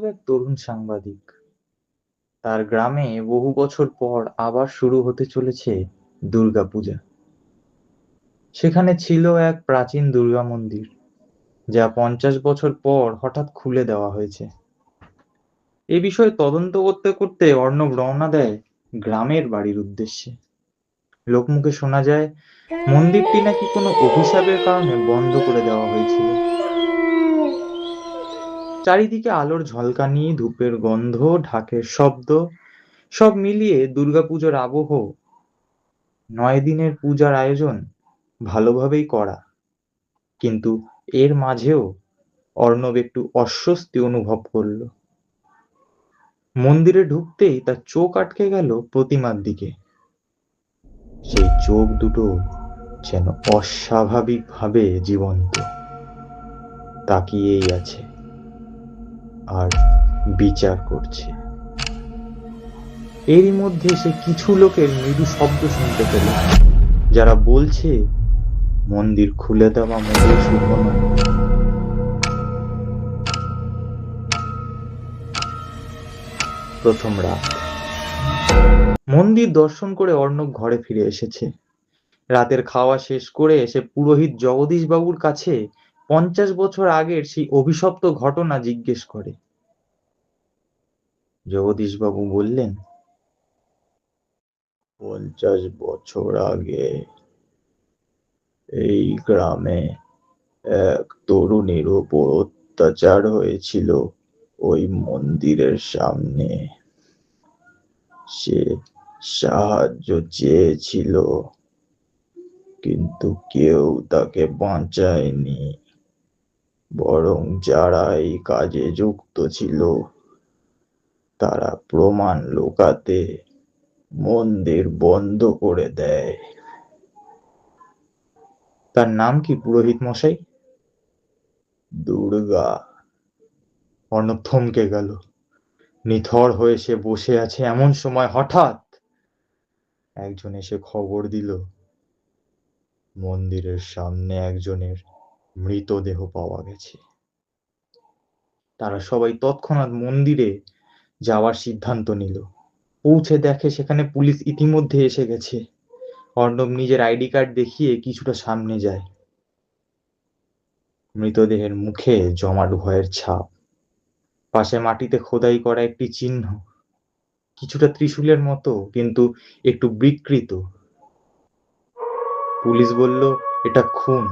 এক তরুণ সাংবাদিক। তার গ্রামে বহু বছর পর আবার শুরু হতে চলেছে দুর্গাপূজা। সেখানে ছিল এক প্রাচীন দুর্গা মন্দির, যা 50 বছর পর হঠাৎ খুলে দেওয়া হয়েছে। এ বিষয়ে তদন্ত করতে করতে অর্ণব রওনা দেয় গ্রামের বাড়ির উদ্দেশ্যে। লোকমুখে শোনা যায় মন্দিরটি নাকি কোনো অভিশাপের কারণে বন্ধ করে দেওয়া হয়েছিল। চারিদিকে আলোর ঝলকানি, ধূপের গন্ধ, ঢাকের শব্দ, সব মিলিয়ে দুর্গাপুজোর আবহ। 9 দিনের পূজার আয়োজন ভালোভাবেই করা, কিন্তু এর মাঝেও অর্ণব একটু অস্বস্তি অনুভব করল। মন্দিরে ঢুকতেই তার চোখ আটকে গেল প্রতিমার দিকে। সেই চোখ দুটো যেন অস্বাভাবিকভাবে জীবন্ত, তাকিয়েই আছে আর বিচার করছে। এরই মধ্যে সে কিছু লোকের মৃদু শব্দ শুনতে পেল, যারা বলছে মন্দির খুলে দেওয়া মোটেই শুভ নয়। প্রথম রাত। মন্দির দর্শন করে অর্ণব ঘরে ফিরে এসেছে। রাতের খাওয়া শেষ করে এসে পুরোহিত জগদীশ বাবুর কাছে 50 বছর আগের সেই অভিশপ্ত ঘটনা জিজ্ঞেস করে। জগদীশ বাবু বললেন, 50 বছর আগে এই গ্রামে এক তরুণীর উপর অত্যাচার হয়েছিল ওই মন্দিরের সামনে। সে সাহায্য চেয়েছিল, কিন্তু কেউ তাকে বাঁচায়নি। বরং যারা এই কাজে যুক্ত ছিল তারা প্রমাণ লুকাতে মন্দির বন্ধ করে দেয়। তার নাম কি পুরোহিত মশাই? দুর্গা। অর্ণব থমকে গেল। নিথর হয়ে সে বসে আছে, এমন সময় হঠাৎ একজন এসে খবর দিল মন্দিরের সামনে একজনের মৃতদেহ পাওয়া গেছে। তারা সবাই তৎক্ষণাৎ মন্দিরে যাওয়ার সিদ্ধান্ত নিল। পৌঁছে দেখে সেখানে পুলিশ ইতিমধ্যে এসে গেছে। অর্ণব নিজের আইডি কার্ড দেখিয়ে কিছুটা সামনে যায়। মৃতদেহের মুখে জমাট ভয়ের ছাপ, পাশে মাটিতে খোদাই করা একটি চিহ্ন, কিছুটা ত্রিশূলের মতো কিন্তু একটু বিকৃত। পুলিশ বলল এটা খুন,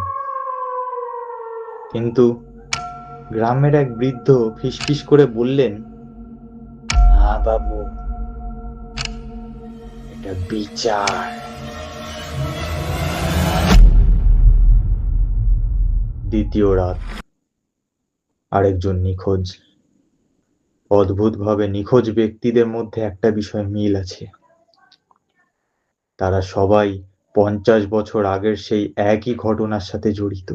কিন্তু গ্রামের এক বৃদ্ধ ফিসফিস করে বললেন, না বাবু, এটা বিচার। দ্বিতীয় রাত। আরেকজন নিখোঁজ। অদ্ভুতভাবে নিখোঁজ ব্যক্তিদের মধ্যে একটা বিষয় মিল আছে, তারা সবাই 50 বছর আগের সেই একই ঘটনার সাথে জড়িত।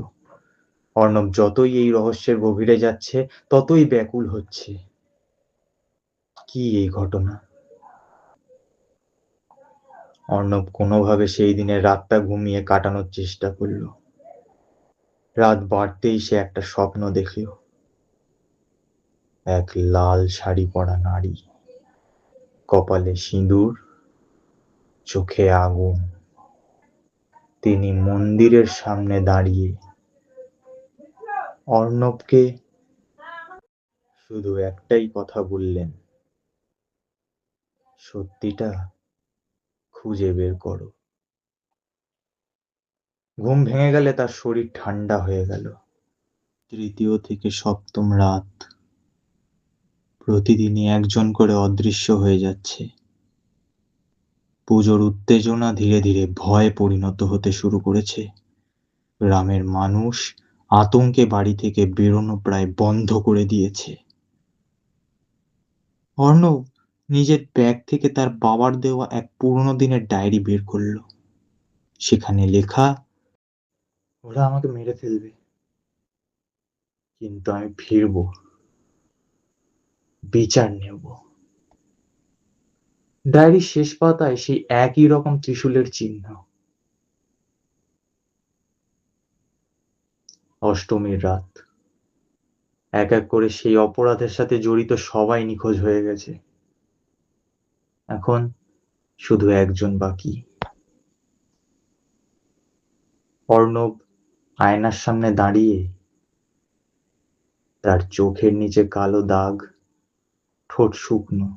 অর্ণব যতই এই রহস্যের গভীরে যাচ্ছে ততই ব্যাকুল হচ্ছে। কি এই ঘটনা? অর্ণব কোনোভাবে সেই দিনের রাতটা ঘুমিয়ে কাটানোর চেষ্টা করলো। রাত বাড়তেই সে একটা স্বপ্ন দেখল। এক লাল শাড়ি পরা নারী, কপালে সিঁদুর, চোখে আগুন। তিনি মন্দিরের সামনে দাঁড়িয়ে অর্ণবকে শুধু একটাই কথা বললেন, সত্যিটা খুঁজে বের করো। ঘুম ভেঙে গেলে তার শরীর ঠান্ডা হয়ে গেল। তৃতীয় থেকে সপ্তম রাত। প্রতিদিনই একজন করে অদৃশ্য হয়ে যাচ্ছে। পুজোর উত্তেজনা ধীরে ধীরে ভয়ে পরিণত হতে শুরু করেছে। গ্রামের মানুষ আতঙ্কে বাড়ি থেকে বেরোনো প্রায় বন্ধ করে দিয়েছে। অর্ণব নিজের ব্যাগ থেকে তার বাবার দেওয়া এক পুরোনো দিনের ডায়েরি বের করলো। সেখানে লেখা, ওরা আমাকে মেরে ফেলবে, কিন্তু আমি ফিরবো, বিচার নেব। ডায়েরির শেষ পাতায় সেই একই রকম ত্রিশূলের চিহ্ন। অষ্টমীর রাত। এক এক করে সেই অপরাধের সাথে জড়িত সবাই নিখোঁজ হয়ে গেছে। এখন শুধু একজন বাকি। অর্ণব আয়নার সামনে দাঁড়িয়ে, তার চোখের নিচে কালো দাগ, ঠোঁট শুকনো।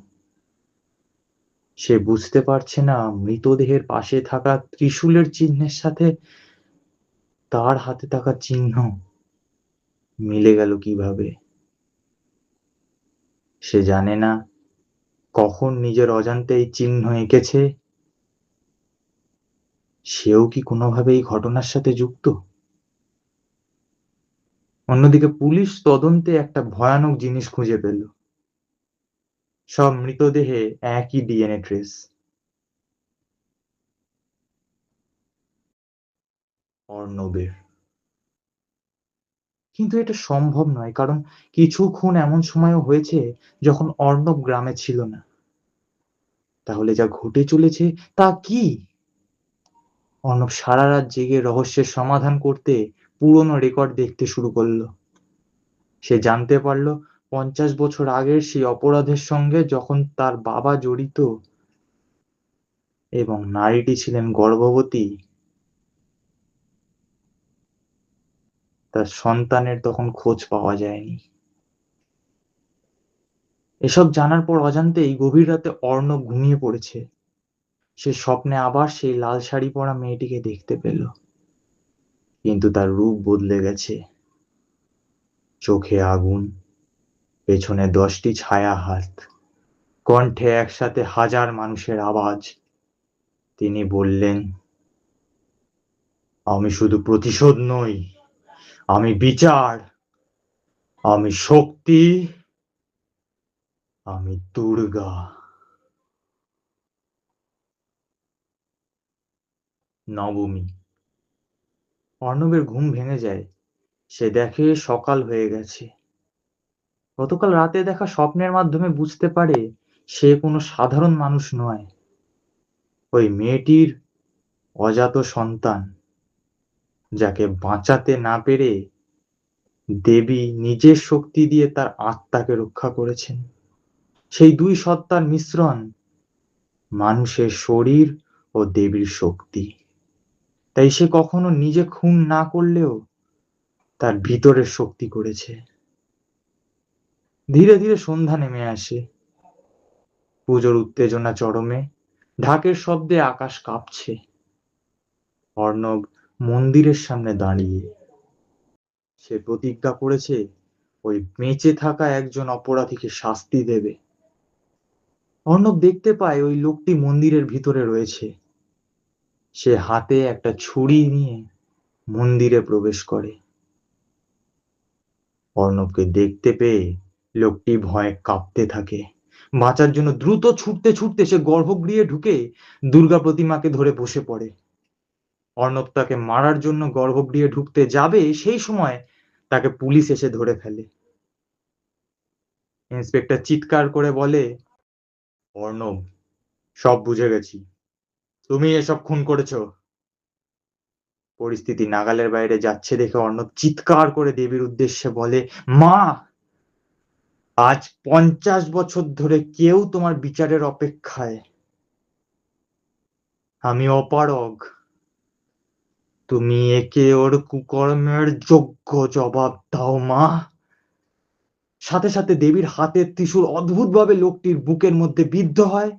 সে বুঝতে পারছে না মৃতদেহের পাশে থাকা ত্রিশূলের চিহ্নের সাথে তার হাতে থাকা চিহ্ন মিলে গেল কিভাবে। সে জানে না কখন নিজের অজান্তে এই চিহ্ন এঁকেছে। সেও কি কোনোভাবে এই ঘটনার সাথে যুক্ত? অন্যদিকে পুলিশ তদন্তে একটা ভয়ানক জিনিস খুঁজে পেল। সব মৃতদেহে একই ডিএনএ ট্রেস, অর্ণবের। কিন্তু এটা সম্ভব নয়, কারণ কিছু খুন এমন সময়ও হয়েছে যখন অর্ণব গ্রামে ছিল না। তাহলে যা ঘটে চলেছে তা কি? অর্ণব সারা রাত জেগে রহস্যের সমাধান করতে পুরনো রেকর্ড দেখতে শুরু করলো। সে জানতে পারলো 50 বছর আগের সেই অপরাধের সঙ্গে যখন তার বাবা জড়িত এবং নারীটি ছিলেন গর্ভবতী, তার সন্তানের তখন খোঁজ পাওয়া যায়নি। এসব জানার পর অজান্তেই গভীর রাতে অর্ণব ঘুমিয়ে পড়েছে। সে স্বপ্নে আবার সেই লাল শাড়ি পরা মেয়েটিকে দেখতে পেল, কিন্তু তার রূপ বদলে গেছে। চোখে আগুন, পেছনে 10টি ছায়া হাত, কণ্ঠে একসাথে হাজার মানুষের আওয়াজ। তিনি বললেন, আমি শুধু প্রতিশোধ নই, আমি বিচার, আমি শক্তি, আমি দুর্গা। নবমী। অর্ণবের ঘুম ভেঙে যায়। সে দেখে সকাল হয়ে গেছে। গতকাল রাতে দেখা স্বপ্নের মাধ্যমে বুঝতে পারে সে কোনো সাধারণ মানুষ নয়। ওই মেয়েটির অজাত সন্তান, যাকে বাঁচাতে না পেরে দেবী নিজের শক্তি দিয়ে তার আত্মাকে রক্ষা করেছেন। সেই দুই সত্তার মিশ্রণ, মানুষের শরীর ও দেবীর শক্তি। তাই সে কখনো নিজে খুন না করলেও তার ভিতরের শক্তি করেছে। ধীরে ধীরে সন্ধ্যা নেমে আসে। পুজোর উত্তেজনা চরমে। ঢাকের শব্দে আকাশ কাঁপছে। অর্ণব মন্দিরের সামনে দাঁড়িয়ে। সে প্রতিজ্ঞা করেছে ওই বেঁচে থাকা একজন অপরাধীকে শাস্তি দেবে। অর্ণব দেখতে পায় ওই লোকটি মন্দিরের ভিতরে রয়েছে। সে হাতে একটা ছুরি নিয়ে মন্দিরে প্রবেশ করে। অর্ণবকে দেখতে পেয়ে লোকটি ভয়ে কাঁপতে থাকে। বাঁচার জন্য দ্রুত ছুটতে ছুটতে সে গর্ভগৃহে ঢুকে দুর্গা প্রতিমাকে ধরে বসে পড়ে। অর্ণব তাকে মারার জন্য গর্ভগৃহে ঢুকতে যাবে, সেই সময় তাকে পুলিশ এসে ধরে ফেলে। ইন্সপেক্টর চিৎকার করে বলে, অর্ণব, সব বুঝে গেছি, তুমি এসব খুন করেছো। পরিস্থিতি নাগালের বাইরে যাচ্ছে দেখে অর্ণব চিৎকার করে দেবীর উদ্দেশ্যে বলে, মা, আজ 50 বছর ধরে কেউ তোমার বিচারের অপেক্ষায়। আমি অপারগ। তুমি একে ওর কুকর্মের যোগ্য জবাব দাও, মা। সাথে সাথে দেবীর হাতের ত্রিশূল অদ্ভুতভাবে লোকটির বুকের মধ্যে বিদ্ধ হয়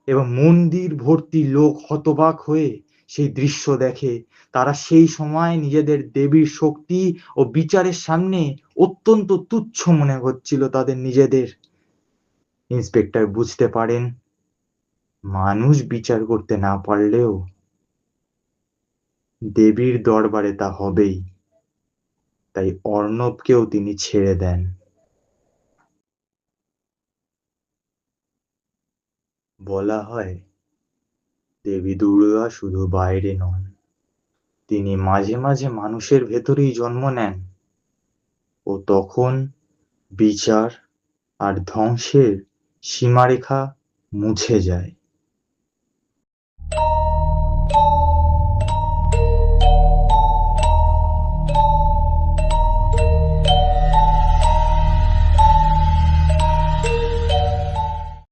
এবং মন্দির ভর্তি লোক হতবাক হয়ে সেই দৃশ্য দেখে। তারা সেই সময় নিজেদের দেবীর শক্তি ও বিচারের সামনে অত্যন্ত তুচ্ছ মনে হচ্ছিল তাদের নিজেদের। ইন্সপেক্টর বুঝতে পারেন মানুষ বিচার করতে না পারলেও দেবীর দরবারে তা হবেই। তাই অর্ণবকেও তিনি ছেড়ে দেন। বলা হয় দেবী দুর্গা শুধু বাইরে নন, তিনি মাঝে মাঝে মানুষের ভেতরেই জন্ম নেন। ও তখন বিচার আর ধ্বংসের সীমারেখা মুছে যায়।